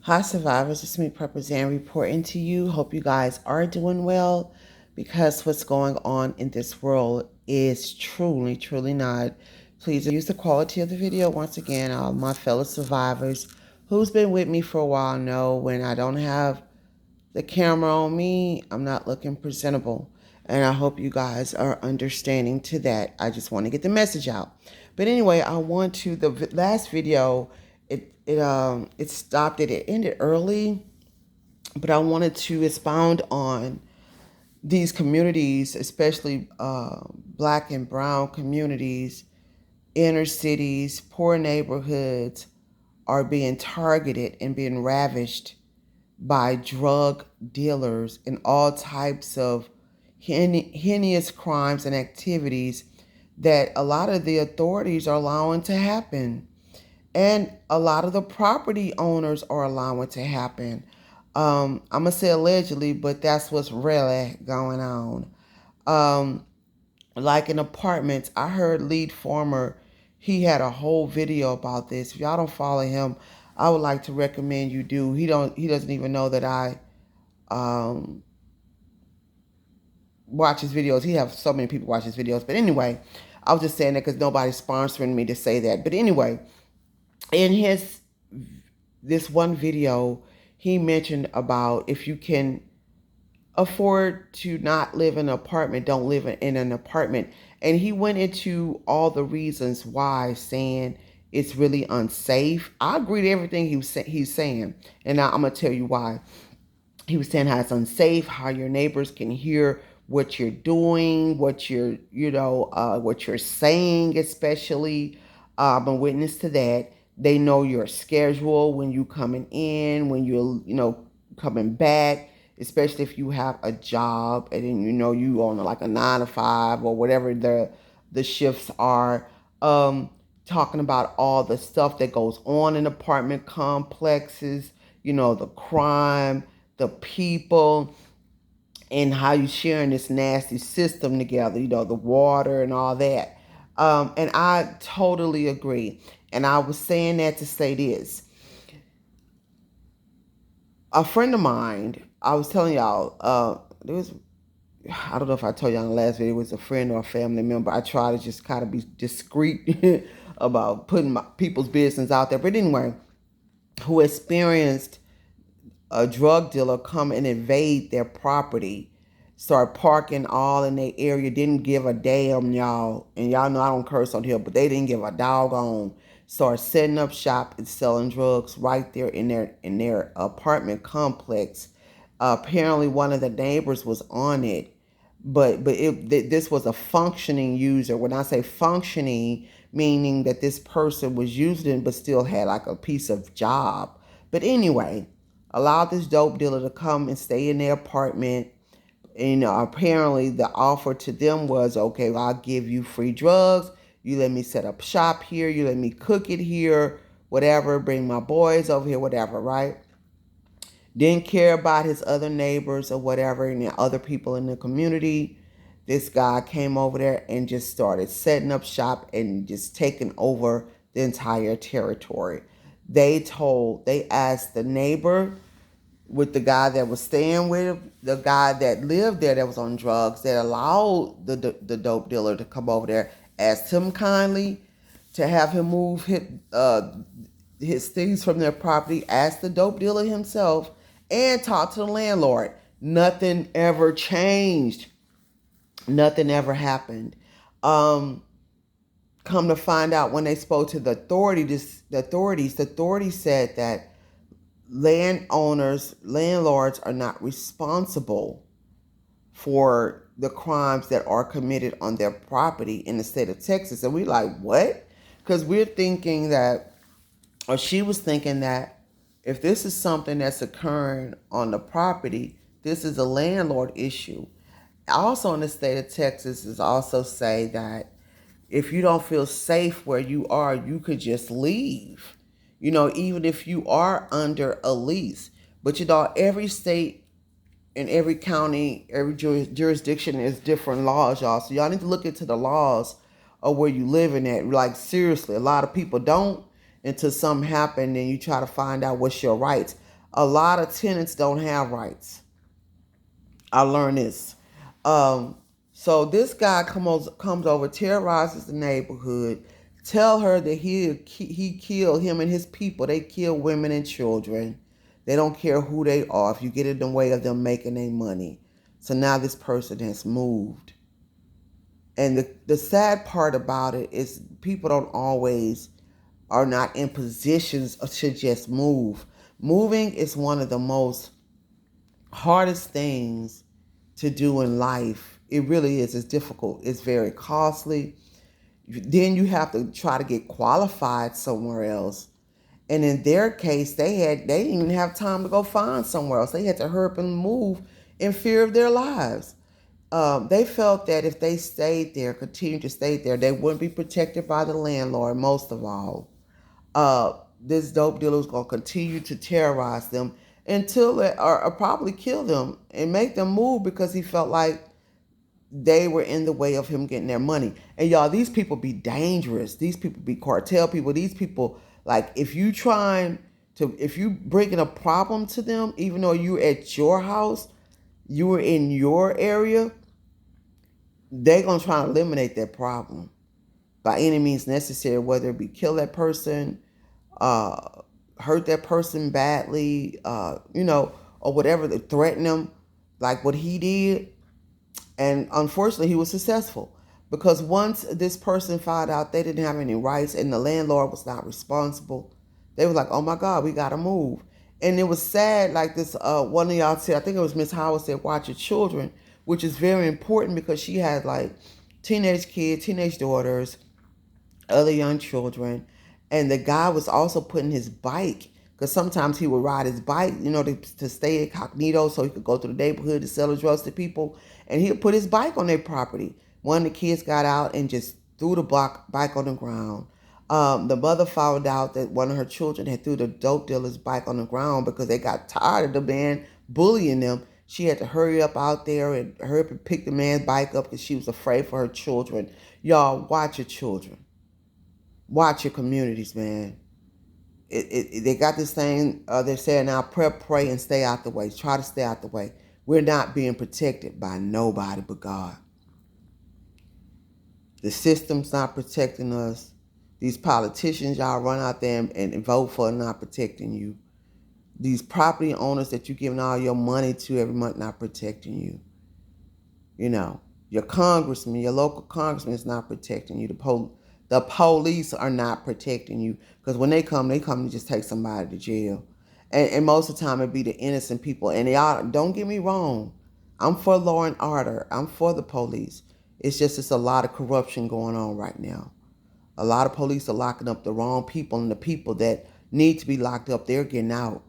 Hi survivors, it's me Represent reporting to you. Hope you guys are doing well because what's going on in this world is truly not. Please use the quality of the video. Once again, all my fellow survivors who's been with me for a while know when I don't have the camera on me, I'm not looking presentable. And I hope you guys are understanding to that. I just want to get the message out. But anyway, the last video, it stopped it. It ended early, but I wanted to expound on these communities, especially black and brown communities, inner cities, poor neighborhoods are being targeted and being ravished by drug dealers and all types of heinous crimes and activities that a lot of the authorities are allowing to happen. And a lot of the property owners are allowing to happen. I'm going to say allegedly, but that's what's really going on. Like in apartments, I heard Lead Farmer, he had a whole video about this. If y'all don't follow him, I would like to recommend you do. He doesn't even know that I um, watch his videos. He has so many people watch his videos. But anyway, I was just saying that because nobody's sponsoring me to say that. But anyway, in this one video, he mentioned about if you can afford to not live in an apartment, don't live in an apartment. And he went into all the reasons why, saying it's really unsafe. I agree to everything he's saying. And now I'm going to tell you why. He was saying how it's unsafe, how your neighbors can hear what you're doing, what what you're saying, especially. I'm a witness to that. They know your schedule when you coming in, when you're, coming back, especially if you have a job and then you on like a 9 to 5 or whatever the shifts are. Talking about all the stuff that goes on in apartment complexes, the crime, the people, and how you sharing this nasty system together, the water and all that. And I totally agree. And I was saying that to say this. A friend of mine, I was telling y'all, there was, I don't know if I told y'all in the last video, it was a friend or a family member. I try to just kind of be discreet about putting people's business out there. But anyway, who experienced a drug dealer come and invade their property, start parking all in their area, didn't give a damn, y'all. And y'all know I don't curse on here, but they didn't give a doggone. Start setting up shop and selling drugs right there in their apartment complex. Apparently, one of the neighbors was on it, but this was a functioning user. When I say functioning, meaning that this person was using, but still had like a piece of job. But anyway, allowed this dope dealer to come and stay in their apartment. And apparently the offer to them was, okay, well, I'll give you free drugs. You let me set up shop here. You let me cook it here, whatever. Bring my boys over here, whatever, right? Didn't care about his other neighbors or whatever and the other people in the community. This guy came over there and just started setting up shop and just taking over the entire territory. They asked the neighbor with the guy that was staying with, the guy that lived there that was on drugs, that allowed the dope dealer to come over there, asked him kindly to have him move his things from their property, asked the dope dealer himself, and talked to the landlord. Nothing ever changed. Nothing ever happened. Come to find out, when they spoke to the authorities said that landlords are not responsible for the crimes that are committed on their property in the state of Texas. And we like, what? Because we're thinking that, or she was thinking that, if this is something that's occurring on the property, this is a landlord issue. Also in the state of Texas is also say that if you don't feel safe where you are, you could just leave. Even if you are under a lease. But every state and every county, every jurisdiction is different laws, y'all. So y'all need to look into the laws of where you living at. Like, seriously, a lot of people don't until something happen and you try to find out what's your rights. A lot of tenants don't have rights. I learned this. Um, so this guy comes over, terrorizes the neighborhood, tell her that he killed him and his people. They kill women and children. They don't care who they are. If you get in the way of them making their money. So now this person has moved. And the sad part about it is people don't always are not in positions to just move. Moving is one of the most hardest things to do in life. It really is. It's difficult. It's very costly. Then you have to try to get qualified somewhere else. And in their case, they didn't even have time to go find somewhere else. They had to hurry up and move in fear of their lives. They felt that if they stayed there, continued to stay there, they wouldn't be protected by the landlord, most of all. This dope dealer was going to continue to terrorize them until or probably kill them and make them move because he felt like they were in the way of him getting their money. And y'all, these people be dangerous. These people be cartel people. These people, like, if you bringing a problem to them, even though you're at your house, you were in your area, they're going to try to eliminate that problem by any means necessary, whether it be kill that person, hurt that person badly, or whatever, to threaten them like what he did. And unfortunately, he was successful because once this person found out they didn't have any rights and the landlord was not responsible, they were like, oh my God, we got to move. And it was sad, like this, one of y'all said, I think it was Miss Howard said, watch your children, which is very important because she had like teenage kids, teenage daughters, other young children. And the guy was also putting his bike, because sometimes he would ride his bike, to stay incognito so he could go through the neighborhood to sell the drugs to people. And he would put his bike on their property. One of the kids got out and just threw the bike on the ground. The mother found out that one of her children had threw the dope dealer's bike on the ground because they got tired of the man bullying them. She had to hurry up out there and hurry up and pick the man's bike up because she was afraid for her children. Y'all, watch your children. Watch your communities, man. They got this thing, they're saying now, prep, pray, and stay out the way. Try to stay out the way. We're not being protected by nobody but God. The system's not protecting us. These politicians y'all run out there and vote for are not protecting you. These property owners that you're giving all your money to every month not protecting you. Your congressman, your local congressman is not protecting you. The police are not protecting you because when they come to just take somebody to jail. And most of the time it be the innocent people. And y'all, don't get me wrong. I'm for law and order. I'm for the police. It's a lot of corruption going on right now. A lot of police are locking up the wrong people, and the people that need to be locked up, they're getting out.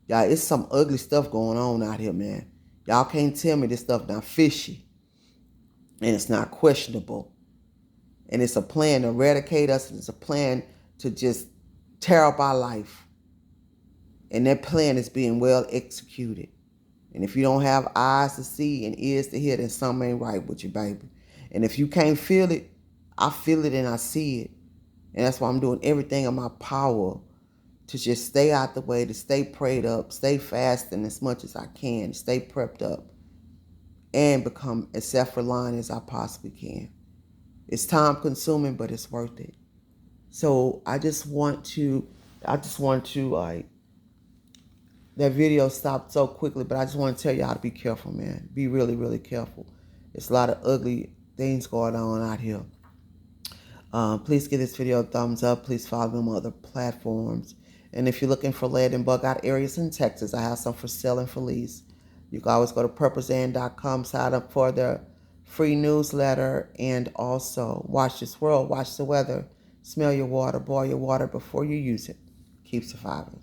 Y'all, it's some ugly stuff going on out here, man. Y'all can't tell me this stuff not fishy. And it's not questionable. And it's a plan to eradicate us, and it's a plan to just tear up our life. And that plan is being well executed. And if you don't have eyes to see and ears to hear, then something ain't right with you, baby. And if you can't feel it, I feel it and I see it. And that's why I'm doing everything in my power to just stay out the way, to stay prayed up, stay fasting as much as I can, stay prepped up, and become as self-reliant as I possibly can. It's time consuming, but it's worth it. So I just want to like, that video stopped so quickly, but I just want to tell y'all to be careful, man. Be really, really careful. There's a lot of ugly things going on out here. Please give this video a thumbs up. Please follow me on other platforms. And if you're looking for lead and bug out areas in Texas, I have some for sale and for lease. You can always go to purposeand.com, sign up for the free newsletter, and also watch this world, watch the weather, smell your water, boil your water before you use it. Keep surviving.